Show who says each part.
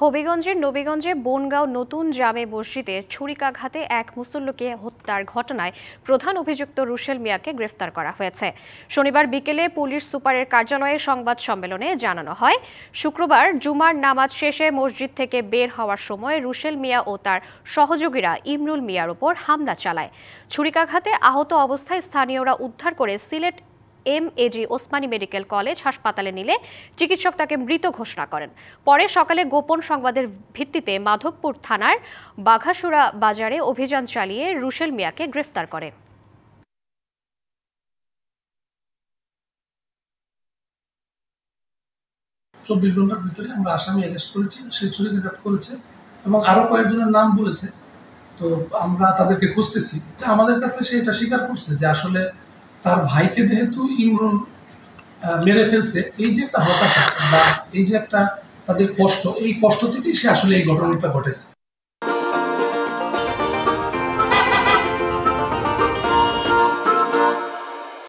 Speaker 1: হবিগঞ্জের নবীগঞ্জে বনগাঁও নতুন জামে মসজিদে ছুরিকাঘাতে এক মুসল্লিকে হত্যার ঘটনায় প্রধান অভিযুক্ত রুশেল মিয়াকে গ্রেফতার করা হয়েছে। শনিবার বিকেলে পুলিশ সুপারের কার্যালয়ে সংবাদ সম্মেলনে জানানো হয়, শুক্রবার জুমার নামাজ শেষে মসজিদ থেকে বের হওয়ার সময় রুশেল মিয়া ও তার সহযোগীরা ইমরুল মিয়ার উপর হামলা চালায়। ছুরিকাঘাতে আহত অবস্থায় স্থানীয়রা উদ্ধার করে Sylhet MAG Osmani medical college হাসপাতালে নিলে চিকিৎসক তাকে মৃত ঘোষণা করেন। পরে সকালে গোপন সংবাদের ভিত্তিতে মাধবপুর থানার বাঘাসুরা বাজারে অভিযান চালিয়ে রুশেল মিয়াকে গ্রেফতার করে।
Speaker 2: 24 ঘন্টার ভিতরে আমরা আসামি অ্যারেস্ট করেছি, সে ছুরিকাঘাত করেছে এবং আরো কয়েকজনের নাম বলেছে। তো আমরা তাদেরকে খুঁজতেছি। আমাদের কাছে সে এটা স্বীকার করছে যে আসলে তার ভাইকে যেহেতু ইমরুল মেরে ফেলছে, এই যে একটা হতাশা বা এই যে একটা তাদের কষ্ট, এই কষ্ট থেকেই সে আসলে এই ঘটনাটা ঘটেছে।